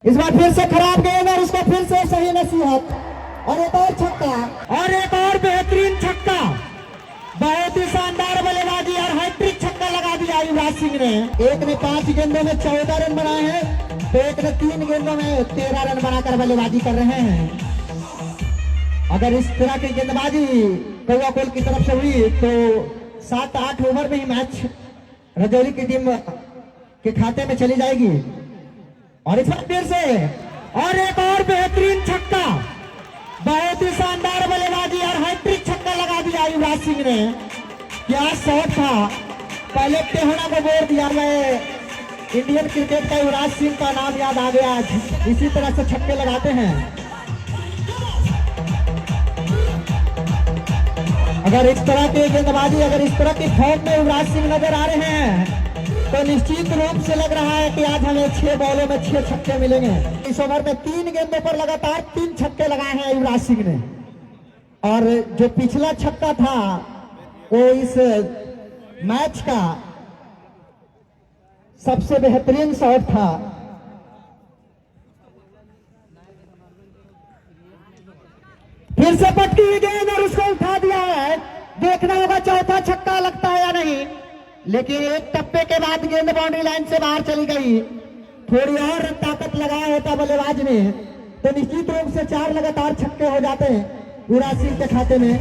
इस बार फिर से खराब गेंद और उसका फिर से सही नसीहत और एक और छक्का और एक और बेहतरीन छक्का। बहुत ही शानदार बल्लेबाजी और हैट्रिक छक्का लगा दिया युवराज सिंह ने। एक ने 5 गेंदों में 14 रन बनाए हैं तो एक ने 3 गेंदों में 13 रन बनाकर बल्लेबाजी कर रहे हैं। अगर इस तरह की गेंदबाजी कौवा कोल की तरफ से हुई तो 7-8 ओवर में ही मैच रजौली की टीम के खाते में चली जाएगी। और इस बार फिर से और एक और बेहतरीन छक्का। बहुत ही शानदार बल्लेबाजी और हैट्रिक छक्का लगा दिया युवराज सिंह ने। क्या शॉट था, पहले टेहना को बोल दिया। मैं इंडियन क्रिकेट का युवराज सिंह का नाम याद आ गया। आज इसी तरह से छक्के लगाते हैं। अगर इस तरह की गेंदबाजी, अगर इस तरह की फॉर्म में युवराज सिंह नजर आ रहे हैं तो निश्चित रूप से लग रहा है कि आज हमें 6 बॉलों में 6 छक्के मिलेंगे। इस ओवर में 3 गेंदों पर लगातार 3 छक्के लगाए हैं युवराज सिंह ने। और जो पिछला छक्का था वो इस मैच का सबसे बेहतरीन शॉट था। फिर से पटकी हुई गेंद और उसको उठा दिया है। देखना होगा चौथा छक्का लगता है या नहीं, लेकिन एक टप्पे के बाद गेंद बाउंड्री लाइन से बाहर चली गई। थोड़ी और ताकत लगाया होता बल्लेबाज ने तो निश्चित रूप से 4 लगातार छक्के हो जाते हैं युवराज सिंह के खाते में।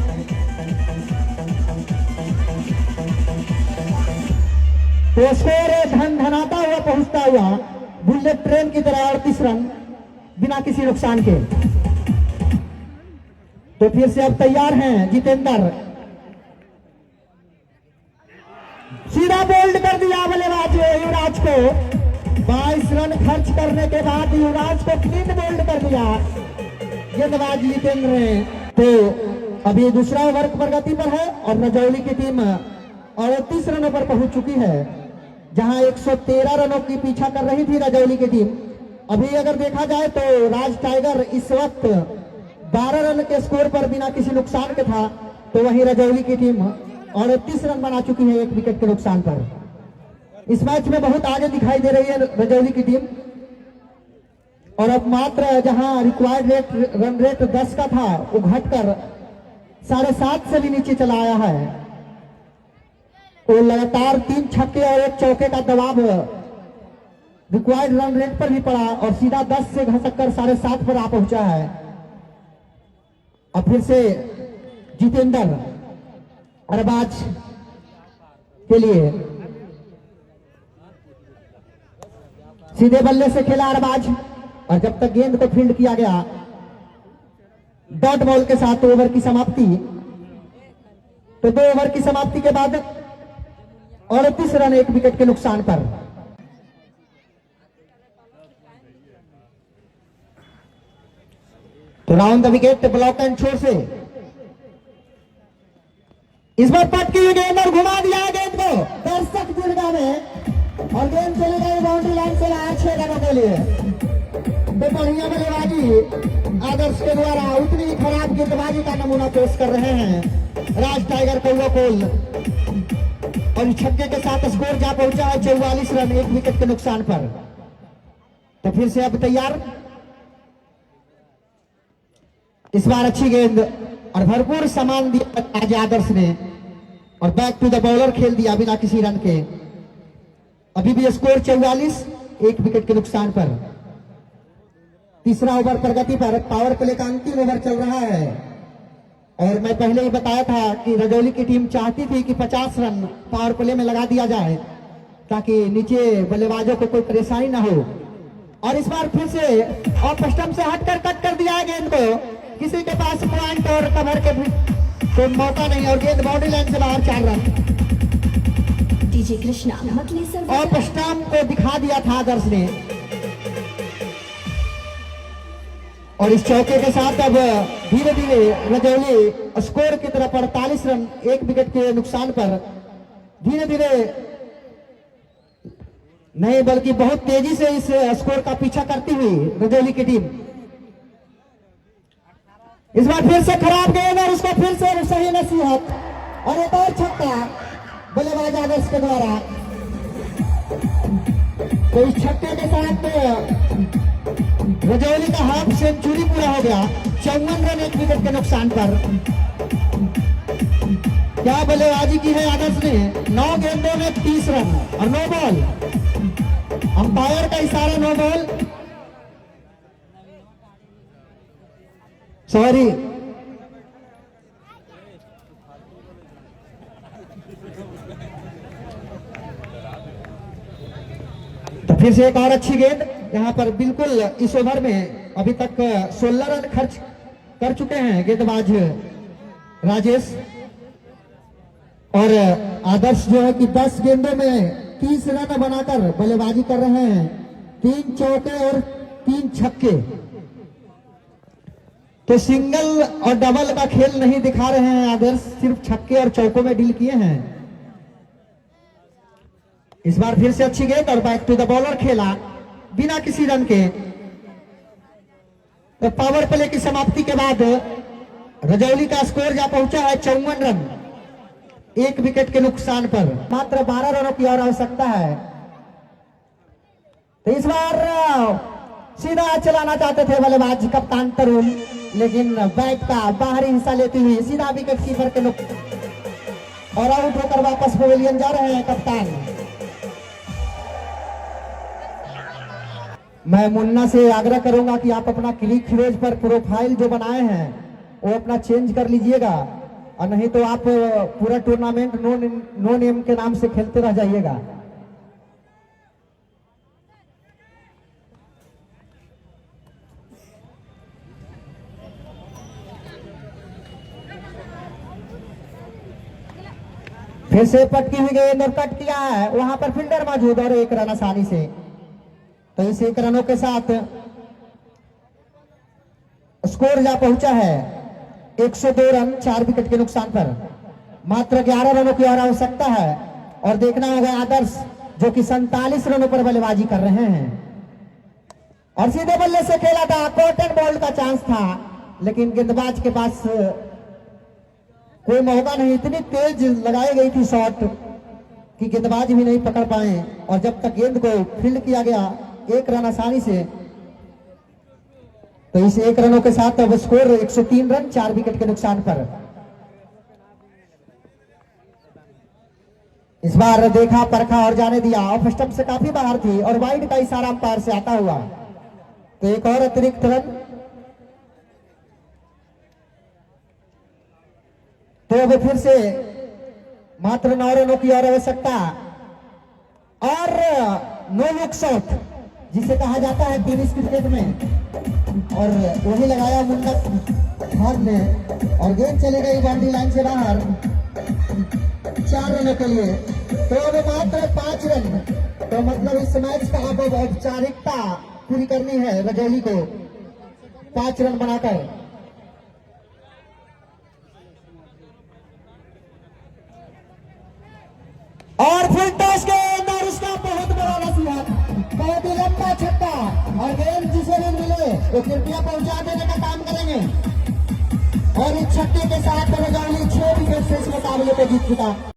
तो स्कोर धनाता हुआ पहुंचता हुआ बुलेट ट्रेन की तरह 38 रन बिना किसी नुकसान के। तो फिर से अब तैयार हैं जितेंद्र। सीधा बोल्ड कर दिया बल्लेबाज युवराज को। 22 रन खर्च करने के बाद युवराज को क्लीन बोल्ड कर दिया गेंदबाज जितेंद्र ने। तो अभी दूसरा ओवर प्रगति पर है और रजौली की टीम 38 रनों पर पहुंच चुकी है, जहां 113 रनों की पीछा कर रही थी रजौली की टीम। अभी अगर देखा जाए तो राज टाइगर इस वक्त 12 रन के स्कोर पर बिना किसी नुकसान के था, तो वहीं रजौली की टीम 38 रन बना चुकी है 1 विकेट के नुकसान पर। इस मैच में बहुत आगे दिखाई दे रही है रजौली की टीम। और अब मात्र जहां रिक्वायर्ड रन रेट 10 का था वो घटकर 7.5 से भी नीचे चला आया है। तो लगातार 3 छक्के और 1 चौके का दबाव रिक्वायर्ड रन रेट पर भी पड़ा और सीधा 10 से घसककर 7.5 पर आ पहुंचा है। अब फिर से जितेंद्र अरबाज के लिए सीधे बल्ले से खेला अरबाज और जब तक गेंद को फील्ड किया गया डॉट बॉल के साथ ओवर की समाप्ति। तो 2 ओवर की समाप्ति के बाद 38 रन 1 विकेट के नुकसान पर। तो round the wicket block and छोर से इस बार पटकी हुई गेंद और घुमा दिया गेंद को दर्शक दीर्घा में और गेंद चली गई बाउंड्री लाइन से बाहर 6 रनों के लिए। तो बढ़िया बल्लेबाजी आदर्श के द्वारा उतनी ही खराब गेंदबाजी का नमूना पेश कर रहे हैं राज टाइगर कौवा कोल। और छक्के के साथ स्कोर जा पहुंचा है 44 रन 1 विकेट के नुकसान पर। तो फिर से अब तैयार, इस बार अच्छी गेंद और भरपूर सामान दिया आज आदर्श ने और बैक टू द बॉलर खेल दिया बिना किसी रन के। अभी भी स्कोर 44 1 विकेट के नुकसान पर। तीसरा ओवर प्रगति पर। पावर प्ले का अंतिम ओवर चल रहा है और मैं पहले ही बताया था कि रजौली की टीम चाहती थी कि 50 रन पावर प्ले में लगा दिया जाए ताकि नीचे बल्लेबाजों को कोई परेशानी ना हो। और इस बार फिर से ऑफ स्टंप से हटकर कट कर दिया है गेंद को। किसी के पास पॉइंट और कवर के भी कोई मौका नहीं और गेंद बाउंड्री लाइन से बाहर 4 run. DJ Krishna off stump को दिखा दिया था आदर्श ने। और इस चौके के साथ अब धीरे धीरे रजौली स्कोर की तरफ 48 रन 1 विकेट के नुकसान पर धीरे धीरे नहीं बल्कि बहुत तेजी से इस स्कोर का पीछा करती हुई रजौली की टीम। इस बार फिर से खराब गेंद और उसको फिर से सही नसीहत और एक और छक्का बल्लेबाज आदर्श के द्वारा। तो इस छक्के के साथ रजौली का हाफ सेंचुरी पूरा हो गया। 54 रन 1 विकेट के नुकसान पर। क्या बल्लेबाजी की है आदर्श ने। 9 गेंदों में 30 रन और 9 बॉल। अंपायर का इशारा 9 बॉल। सॉरी, तो फिर से एक और अच्छी गेंद। यहाँ पर बिल्कुल इस ओवर में अभी तक 16 रन खर्च कर चुके हैं गेंदबाज राजेश, और आदर्श जो है कि 10 गेंदों में 30 रन बनाकर बल्लेबाजी कर रहे हैं। 3 चौके और 3 छक्के। तो सिंगल और डबल का खेल नहीं दिखा रहे हैं आदर्श, सिर्फ छक्के और चौकों में डील किए हैं। इस बार फिर से अच्छी गेंद और बैक टू द बॉलर खेला बिना किसी रन के। तो पावर प्ले की समाप्ति के बाद रजौली का स्कोर जा पहुंचा है 54 रन 1 विकेट के नुकसान पर। मात्र 12 रनों की और आवश्यकता है। तो इस बार सीधा चलाना चाहते थे बल्लेबाज कप्तान तरुण, लेकिन बैट का बाहरी हिस्सा लेती हुई सीधा विकेट कीपर के और आउट होकर वापस पवेलियन जा रहे हैं कप्तान। मैं मुन्ना से आग्रह करूंगा कि आप अपना क्लिक फिरोज पर प्रोफाइल जो बनाए हैं वो अपना चेंज कर लीजिएगा, और नहीं तो आप पूरा टूर्नामेंट नो नेम के नाम से खेलते रह जाइएगा। फिर से पटकी हुई गेंद और कट किया है, वहां पर फील्डर मौजूद और 1 रन आसानी से। तो इस 1 रनों के साथ स्कोर जा पहुंचा है 102 रन 4 विकेट के नुकसान पर। मात्र 11 रनों की और आवश्यकता है, और देखना होगा आदर्श जो कि 47 रनों पर बल्लेबाजी कर रहे हैं। और सीधे बल्ले से खेला था, कॉटन बॉल का चांस था, लेकिन गेंदबाज के पास कोई मौका नहीं। इतनी तेज लगाई गई थी शॉट कि गेंदबाज भी नहीं पकड़ पाए, और जब तक गेंद को फील्ड किया गया 1 रन आसानी से। तो इस 1 रनों के साथ अब स्कोर 103 रन 4 विकेट के नुकसान पर। इस बार देखा परखा और जाने दिया, ऑफ स्टंप से काफी बाहर थी और वाइड का इशारा अंपायर से आता हुआ। तो एक और अतिरिक्त रन। तो अब फिर से मात्र 9 रनों की और आवश्यकता, और नो लुक शॉट जिसे कहा जाता है टेनिस क्रिकेट में, और वही लगाया मुन्ना हाथ में, और गेंद चली गई बाउंड्री लाइन से बाहर 4 रनों के लिए। तो अब मात्र 5 रन। तो मतलब इस मैच का अब औपचारिकता पूरी करनी है रजौली को 5 रन बनाकर। और फिर टॉस गेंद, और उसका बहुत बड़ा नसीहत, बहुत ही लंबा छक्का, और गेंद जिसे भी मिले वो कृपया पहुंचा देने का काम करेंगे। और इस छक्के के साथ रजौली 6 विकेट से इस मुकाबले को जीत चुका।